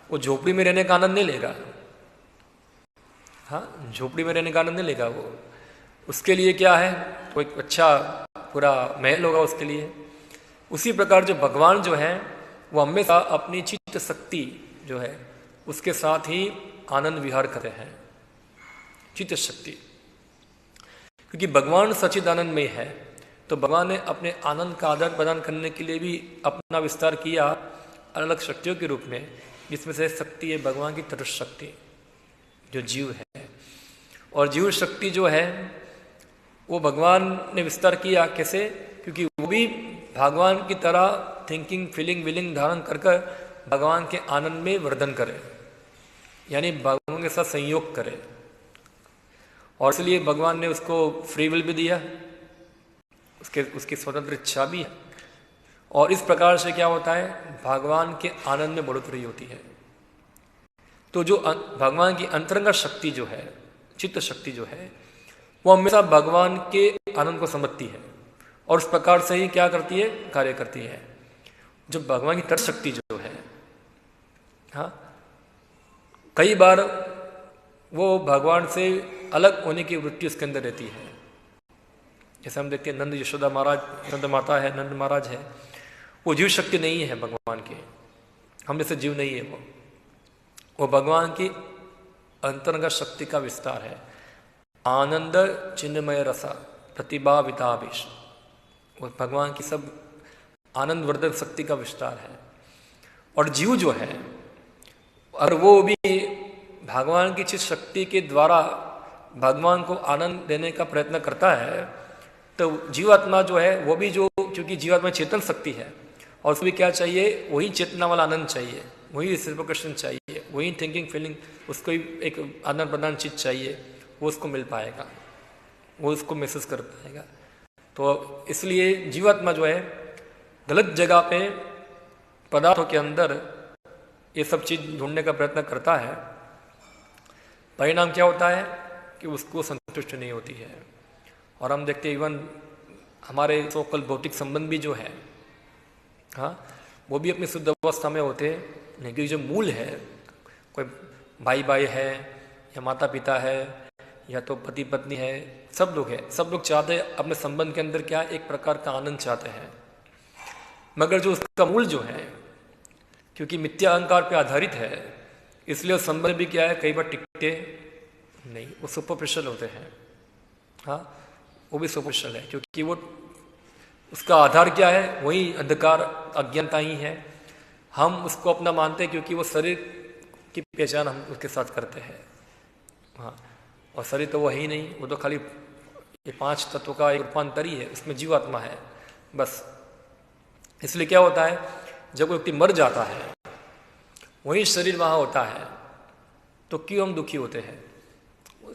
वो झोपड़ी में रहने का आनंद नहीं लेगा। हाँ, झोपड़ी में रहने का आनंद नहीं लेगा वो। उसके लिए क्या है? कोई अच्छा पूरा महल होगा उसके लिए। उसी प्रकार जो भगवान जो है वो हमेशा अपनी चित्त शक्ति जो है उसके साथ ही आनंद विहार करते हैं, चित्त शक्ति। क्योंकि भगवान सच्चिदानंदमय है, तो भगवान ने अपने आनंद का आदान प्रदान करने के लिए भी अपना विस्तार किया अलग अलग शक्तियों के रूप में, जिसमें से शक्ति है भगवान की तटस्थ शक्ति जो जीव है। और जीव शक्ति जो है वो भगवान ने विस्तार किया कैसे? क्योंकि वो भी भगवान की तरह थिंकिंग, फीलिंग, विलिंग धारण कर कर भगवान के आनंद में वर्धन करे, यानी भगवान के साथ संयोग करे। और इसलिए भगवान ने उसको फ्री विल भी दिया, उसकी स्वतंत्र इच्छा भी है। और इस प्रकार से क्या होता है? भगवान के आनंद में बढ़ोतरी होती है। तो जो भगवान की अंतरंग शक्ति जो है, चित्त शक्ति जो है, वो हमेशा भगवान के आनंद को समझती है, और उस प्रकार से ही क्या करती है? कार्य करती है। जो भगवान की तट शक्ति जो है, हाँ, कई बार वो भगवान से अलग होने की वृत्ति उसके अंदर रहती है। जैसे हम देखते हैं नंद यशोदा महाराज, नंद माता है, नंद महाराज है, वो जीव शक्ति नहीं है भगवान की, हम जैसे जीव नहीं है वो भगवान की अंतरंग शक्ति का विस्तार है। आनंद चिन्मय रसा प्रतिभा विताभिष, वो भगवान की सब आनंद वर्धक शक्ति का विस्तार है। और जीव जो है, और वो भी भगवान की चित शक्ति के द्वारा भगवान को आनंद देने का प्रयत्न करता है, तो जीवात्मा जो है वो भी जो, क्योंकि जीवात्मा चेतन शक्ति है, और उसको भी क्या चाहिए? वही चेतना वाला आनंद चाहिए, वही रिसिप्रोकेशन चाहिए, वही थिंकिंग फीलिंग, उसको एक आदान प्रदान चीज चाहिए, वो उसको मिल पाएगा, वो उसको महसूस कर पाएगा। तो इसलिए जीवात्मा जो है गलत जगह पे पदार्थों के अंदर ये सब चीज ढूंढने का प्रयत्न करता है। परिणाम क्या होता है? कि उसको संतुष्ट नहीं होती है। और हम देखते हैं इवन हमारे सोकल भौतिक संबंध भी जो है, हाँ, वो भी अपनी शुद्ध अवस्था में होते हैं, लेकिन जो मूल है, कोई भाई भाई है या माता पिता है या तो पति पत्नी है, सब लोग हैं, सब लोग चाहते हैं अपने संबंध के अंदर क्या, एक प्रकार का आनंद चाहते हैं। मगर जो उसका मूल जो है, क्योंकि मिथ्या अहंकार पे आधारित है, इसलिए संबंध भी क्या है, कई बार टिकते नहीं, वो सुपरफिशियल होते हैं। हाँ, वो भी सुपरफिशियल है, क्योंकि वो उसका आधार क्या है? वही अंधकार, अज्ञानता ही है। हम उसको अपना मानते हैं क्योंकि वो शरीर की पहचान हम उसके साथ करते हैं। हाँ, और शरीर तो वो है ही नहीं, वो तो खाली ये 5 तत्व का एक रूपांतर ही है, उसमें जीवात्मा है बस। इसलिए क्या होता है, जब कोई व्यक्ति मर जाता है, वही शरीर वहाँ होता है, तो क्यों हम दुखी होते हैं?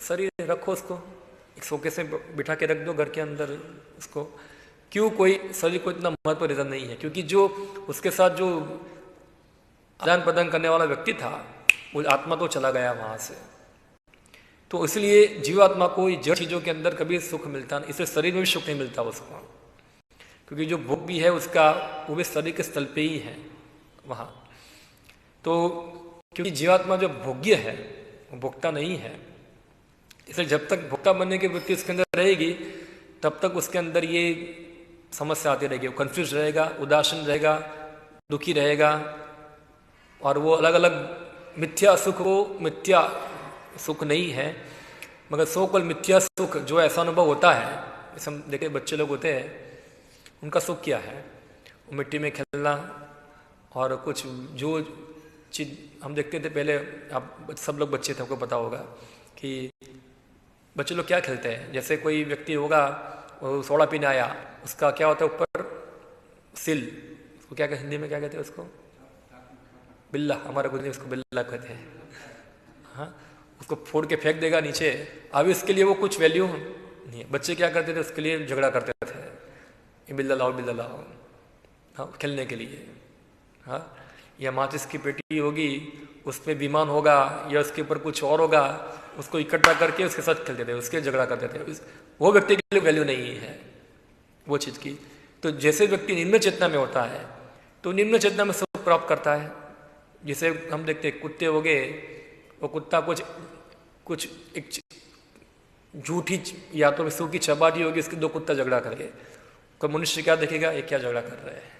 शरीर रखो, उसको एक शोकेस में बिठा के रख दो घर के अंदर उसको, क्यों कोई शरीर को इतना महत्व देता नहीं है? क्योंकि जो उसके साथ जो आदान प्रदान करने वाला व्यक्ति था, वो आत्मा तो चला गया वहां से। तो इसलिए जीवात्मा को जड़ चीजों के अंदर कभी सुख मिलता नहीं, इसलिए शरीर में भी सुख नहीं मिलता उसको, क्योंकि जो भोग भी है उसका, वो भी शरीर के स्थल पे ही है वहां। तो क्योंकि जीवात्मा जो भोग्य है वो भोक्ता नहीं है, इसलिए जब तक भोक्ता बनने की वृत्ति उसके अंदर रहेगी, तब तक उसके अंदर ये समस्या आती रहेगी, वो कंफ्यूज रहेगा, उदासीन रहेगा, दुखी रहेगा, और वो अलग अलग मिथ्या सुख को, मिथ्या सुख नहीं है, मगर सो कल मिथ्या सुख जो ऐसा अनुभव होता है, जैसे हम देखे बच्चे लोग होते हैं, उनका सुख क्या है? वो मिट्टी में खेलना और कुछ जो चीज हम देखते थे पहले, आप सब लोग बच्चे थे, आपको पता होगा कि बच्चे लोग क्या खेलते हैं। जैसे कोई व्यक्ति होगा, वो सोडा पीने आया, उसका क्या होता है ऊपर सिल, उसको क्या हिंदी में क्या कहते हैं उसको? बिल्ला, हमारे गुजर उसको बिल्ला कहते हैं। हाँ, उसको फोड़ के फेंक देगा नीचे। अभी इसके लिए वो कुछ वैल्यू नहीं है। बच्चे क्या करते थे, उसके लिए झगड़ा करते थे, ये बिल्ला लाओ बिल्ला लाओ, हाँ, खेलने के लिए। हाँ, या माचिस की पेटी होगी, उसमें विमान होगा या उसके ऊपर कुछ और होगा, उसको इकट्ठा करके उसके साथ खेलते थे, उसके झगड़ा करते थे। वो व्यक्ति के लिए वैल्यू नहीं है वो चीज़ की। तो जैसे व्यक्ति निम्न चेतना में होता है तो निम्न चेतना में सुख प्राप्त करता है। जैसे हम देखते हैं कुत्ते हो गए, वो कुत्ता कुछ एक झूठी या तो सूखी चपाटी होगी, इसके दो कुत्ता झगड़ा करके, कोई मनुष्य क्या देखेगा, ये क्या झगड़ा कर रहे हैं?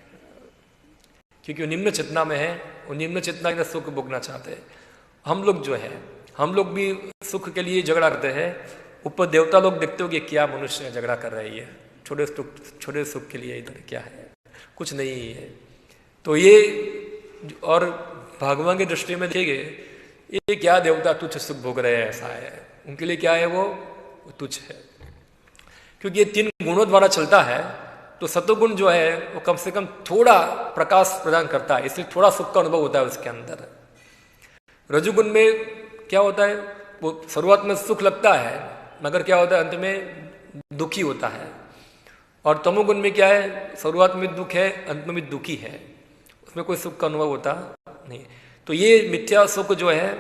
क्योंकि वो निम्न चेतना में है, वो निम्न चेतना का सुख भोगना चाहते हैं। हम लोग जो है, हम लोग भी सुख के लिए झगड़ा करते हैं। ऊपर देवता लोग देखते हो कि क्या मनुष्य झगड़ा कर रही है, छोटे सुख के लिए, इधर क्या है, कुछ नहीं है। तो ये और भगवान की दृष्टि में देखेंगे, ये क्या देवता तुच्छ सुख भोग रहे हैं, ऐसा है। उनके लिए क्या है, वो तुच्छ है। क्योंकि ये 3 गुणों द्वारा चलता है, तो सत्वगुण जो है वो कम से कम थोड़ा प्रकाश प्रदान करता है, इसलिए थोड़ा सुख का अनुभव होता है उसके अंदर। रजोगुण में क्या होता है, वो शुरुआत में सुख लगता है, मगर क्या होता है, अंत में दुखी होता है। और तमोगुण में क्या है, शुरुआत में दुख है, अंत में भी दुखी है, उसमें कोई सुख का अनुभव होता नहीं। तो ये मिथ्या सुख जो है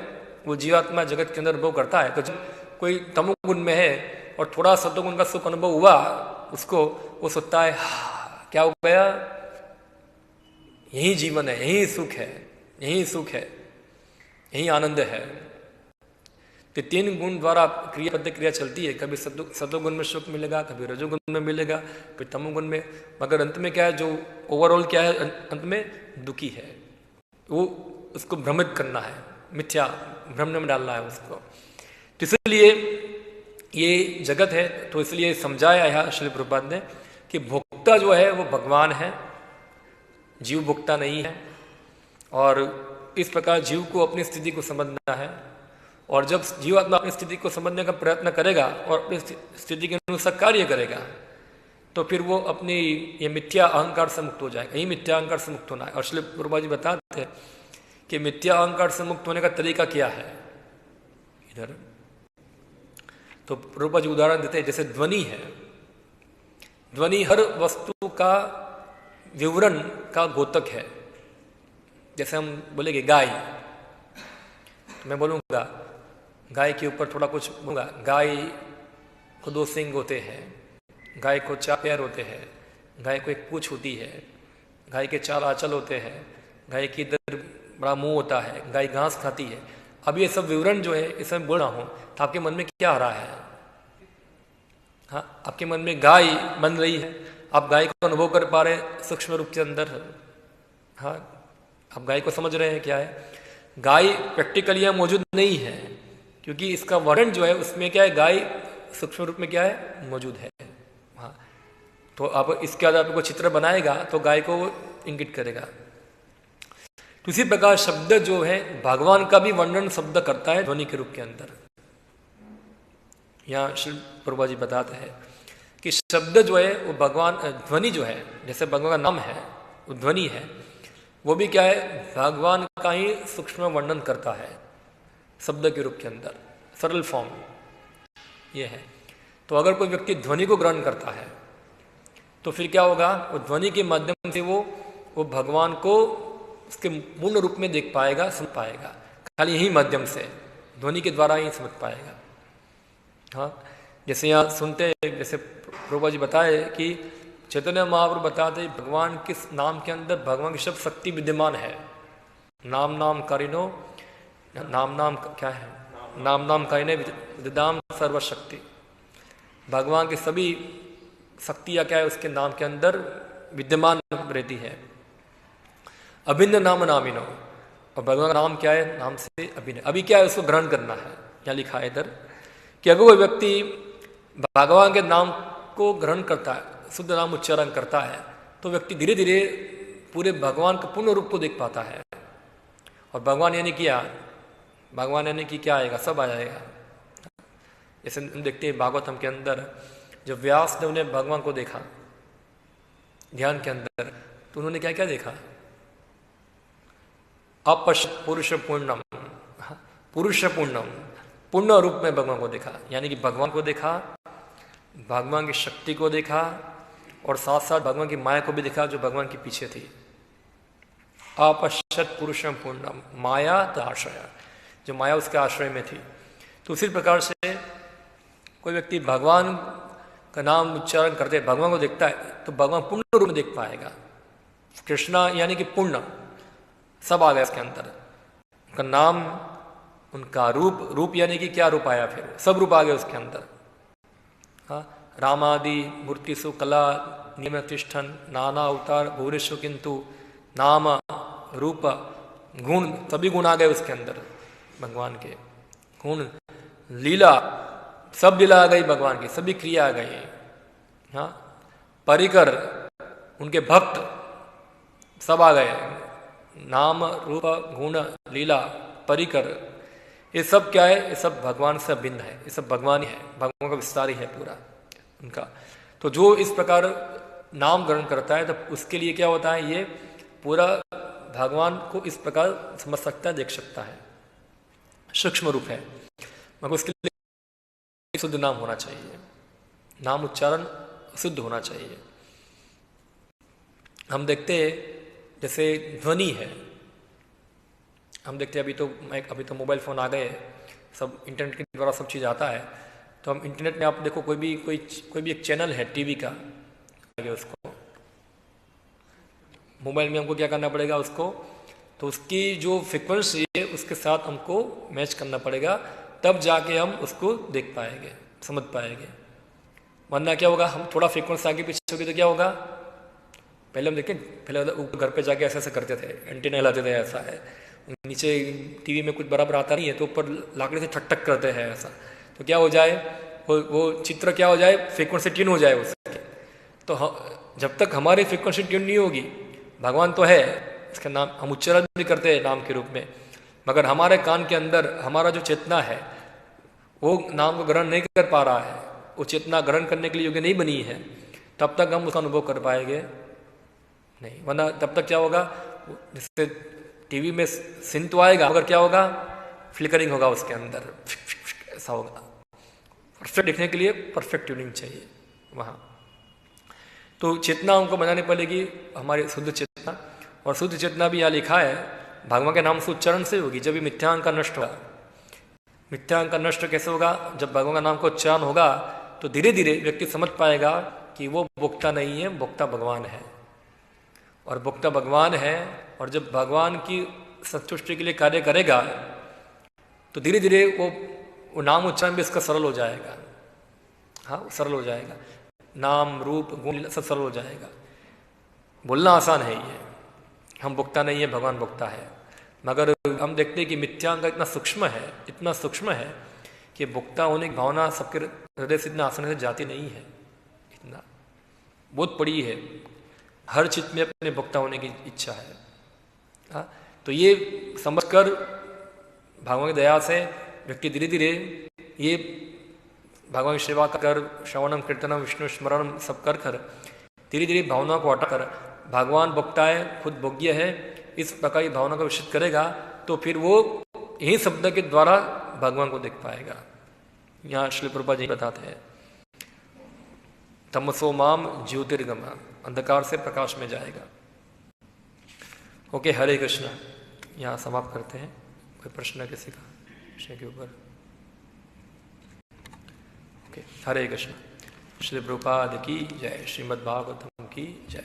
वो जीवात्मा जगत के अंदर अनुभव करता है। तो जब कोई तमोगुण में है और थोड़ा सत्वगुण का सुख अनुभव हुआ उसको, वो सोचता है क्या हो गया, यही जीवन है, यही सुख है, यही सुख है, यही आनंद है। तो 3 गुण द्वारा क्रिया प्रतिक्रिया चलती है। कभी सत्वगुण में सुख मिलेगा, कभी रजोगुण में मिलेगा, फिर तमोगुण में, मगर अंत में क्या है, जो ओवरऑल क्या है, अंत में दुखी है। वो उसको भ्रमित करना है, मिथ्या भ्रम में डालना है उसको। तो इसलिए ये जगत है, तो इसलिए समझाया है श्री प्रभुपाद ने कि भोक्ता जो है वो भगवान है, जीव भोक्ता नहीं है। और इस प्रकार जीव को अपनी स्थिति को समझना है। और जब जीवात्मा अपनी स्थिति को समझने का प्रयत्न करेगा और अपनी स्थिति के अनुसार कार्य करेगा, तो फिर वो अपनी ये मिथ्या अहंकार से मुक्त हो जाएगा। यही मिथ्या अहंकार से मुक्त होना है। और श्री प्रभुपाद जी बताते हैं कि मिथ्या अहंकार से मुक्त होने का तरीका क्या है। इधर तो प्रभुपाद जी उदाहरण देते हैं, जैसे ध्वनि है, ध्वनि हर वस्तु का विवरण का द्योतक है। जैसे हम बोलेंगे गाय, तो मैं बोलूँगा गाय के ऊपर थोड़ा कुछ बोलूँगा, गाय को 2 सींग होते हैं, गाय को 4 पैर होते हैं, गाय को एक पूँछ होती है, गाय के 4 आंचल होते हैं, गाय की इधर बड़ा मुंह होता है, गाय घास खाती है। अब ये सब विवरण जो है इसे मैं बोल रहा हूँ, तो आपके मन में क्या आ रहा है? हाँ, आपके मन में गाय बन रही है, आप गाय को अनुभव कर पा रहे हैं सूक्ष्म रूप के अंदर। हाँ, आप गाय को समझ रहे हैं क्या है। गाय प्रैक्टिकली यहाँ मौजूद नहीं है, क्योंकि इसका वर्णन जो है उसमें क्या है, गाय सूक्ष्म रूप में क्या है, मौजूद है। हाँ, तो अब इसके बाद आपको चित्र बनाएगा तो गाय को इंगित करेगा। तो इसी प्रकार शब्द जो है भगवान का भी वर्णन शब्द करता है ध्वनि के रूप के अंदर। यहाँ श्री प्रभुपाद जी बताते हैं कि शब्द जो है वो भगवान, ध्वनि जो है जैसे भगवान का नाम है वो ध्वनि है, वो भी क्या है, भगवान का ही सूक्ष्म वर्णन करता है शब्द के रूप के अंदर, सरल फॉर्म ये है। तो अगर कोई व्यक्ति ध्वनि को ग्रहण करता है तो फिर क्या होगा, वो ध्वनि के माध्यम से वो भगवान को उसके पूर्ण रूप में देख पाएगा, सुन पाएगा। खाली यही माध्यम से, ध्वनि के द्वारा ही समझ पाएगा। हाँ, जैसे यहाँ सुनते हैं, जैसे प्रभुपाद जी बताए कि चैतन्य महाप्रभु बताते भगवान किस नाम के अंदर भगवान की सब शक्ति विद्यमान है। नाम नाम कारिनो, नाम क्या है, नाम कारिने विदाम सर्वशक्ति। भगवान की सभी शक्तियाँ क्या है उसके नाम के अंदर विद्यमान रहती है। अभिन्न नाम नामिनो, और भगवान का नाम क्या है, नाम से अभिन्न। अभी क्या है, उसको ग्रहण करना है। यहाँ लिखा है इधर कि अगर कोई व्यक्ति भगवान के नाम को ग्रहण करता है, शुद्ध नाम उच्चारण करता है, तो व्यक्ति धीरे धीरे पूरे भगवान के पूर्ण रूप को देख पाता है। और भगवान यानी क्या, भगवान यानी कि क्या आएगा, सब आ जाएगा। जैसे हम देखते हैं भागवतम के अंदर जब व्यास देव ने भगवान को देखा ध्यान के अंदर, तो उन्होंने क्या क्या देखा, अपश्यत पुरुष पूर्णम, पुरुष पूर्णम, पूर्ण रूप में भगवान को देखा, यानी कि भगवान को देखा, भगवान की शक्ति को देखा और साथ साथ भगवान की माया को भी देखा जो भगवान के पीछे थी। अपश्यत पुरुषम पूर्णम, माया आश्रय, जो माया उसके आश्रय में थी। तो उसी प्रकार से कोई व्यक्ति भगवान का नाम उच्चारण करते भगवान को देखता है तो भगवान पूर्ण रूप में देख पाएगा। कृष्णा यानी कि पूर्ण, सब आ गया इसके अंदर, उनका नाम, उनका रूप, रूप यानी कि क्या रूप आया, फिर सब रूप आ गया उसके अंदर। हाँ, रामादि मूर्तिषु कला नियमतिष्ठन नाना अवतार भूरिषु किंतु नाम रूप गुण, सभी गुण आ गए उसके अंदर भगवान के, गुण लीला, सब लीला आ गई भगवान की, सभी क्रिया आ गई। हाँ, परिकर, उनके भक्त सब आ गए, नाम रूप गुण लीला परिकर, ये सब क्या है, ये सब भगवान से भिन्न है, ये सब भगवान ही है, भगवान का विस्तार ही है पूरा उनका। तो जो इस प्रकार नाम ग्रहण करता है तो उसके लिए क्या होता है, ये पूरा भगवान को इस प्रकार समझ सकता है, देख सकता है, सूक्ष्म रूप है, मगर उसके लिए शुद्ध नाम होना चाहिए, नाम उच्चारण शुद्ध होना चाहिए। हम देखते हैं जैसे ध्वनि है, हम देखते हैं अभी तो मोबाइल फ़ोन आ गए, सब इंटरनेट के द्वारा सब चीज़ आता है। तो हम इंटरनेट में आप देखो कोई भी एक चैनल है टीवी का, उसको मोबाइल में हमको क्या करना पड़ेगा, उसको तो उसकी जो फ्रिक्वेंसी है उसके साथ हमको मैच करना पड़ेगा, तब जाके हम उसको देख पाएंगे, समझ पाएंगे। वरना क्या होगा, हम थोड़ा फ्रिक्वेंसी आगे पीछे होगी तो क्या होगा, पहले हम देखें, पहले ऊपर घर पे जाके ऐसे ऐसे करते थे, एंटीना हिलाते थे, ऐसा है, नीचे टीवी में कुछ बराबर आता नहीं है तो ऊपर लाकड़ी से ठक ठक करते हैं ऐसा, तो क्या हो जाए, वो चित्र क्या हो जाए, फ्रिक्वेंसी ट्यून हो जाए उसकी। तो जब तक हमारी फ्रिक्वेंसी ट्यून नहीं होगी, भगवान तो है, इसका नाम हम उच्चारण भी करते हैं नाम के रूप में, मगर हमारे कान के अंदर हमारा जो चेतना है वो नाम को ग्रहण नहीं कर पा रहा है, वो चेतना ग्रहण करने के लिए योग्य नहीं बनी है, तब तक हम उसका अनुभव कर पाएंगे नहीं। वरना तब तक क्या होगा, जिससे टीवी में सीन तो आएगा मगर क्या होगा, फ्लिकरिंग होगा उसके अंदर, ऐसा होगा। परफेक्ट दिखने के लिए परफेक्ट ट्यूनिंग चाहिए वहाँ। तो चेतना हमको बनानी पड़ेगी, हमारी शुद्ध चेतना, और शुद्ध चेतना भी यहाँ लिखा है भगवान के नाम से उच्चारण से होगी, जब भी मिथ्यांक नष्ट होगा। मिथ्यांक नष्ट कैसे होगा, जब भगवान का नाम का उच्चारण होगा तो धीरे धीरे व्यक्ति समझ पाएगा कि वो भोक्ता नहीं है, भोक्ता भगवान है, और भोक्ता भगवान है। और जब भगवान की संतुष्टि के लिए कार्य करेगा तो धीरे धीरे वो नाम उच्चारण भी इसका सरल हो जाएगा। हाँ, सरल हो जाएगा, नाम रूप गुण सब सरल हो जाएगा। बोलना आसान है ये, हम भोक्ता नहीं है, भगवान भोक्ता है, मगर हम देखते हैं कि मिथ्यांक इतना सूक्ष्म है, इतना सूक्ष्म है कि भोक्ता होने की भावना सबके हृदय से इतना आसानी से जाती नहीं है, इतना बहुत बड़ी है, हर चित्त में अपने भोक्ता होने की इच्छा है। हाँ, तो ये समझकर भगवान की दया से व्यक्ति धीरे धीरे ये भगवान की सेवा कर, श्रवणम कीर्तनम विष्णु स्मरणम सब कर धीरे धीरे भावना को हटाकर भगवान भोक्ता है, खुद भोग्य है, इस प्रकार की भावना को विकसित करेगा तो फिर वो यही शब्द के द्वारा भगवान को देख पाएगा। यहाँ श्री प्रभुपाद जी बताते हैं, तमसो माम ज्योतिर्गम, अंधकार से प्रकाश में जाएगा। ओके, हरे कृष्ण। यहाँ समाप्त करते हैं। कोई प्रश्न किसी का विषय के ऊपर? ओके, हरे कृष्ण। श्री प्रभुपाद की जय, श्रीमद् भागवतम की जय।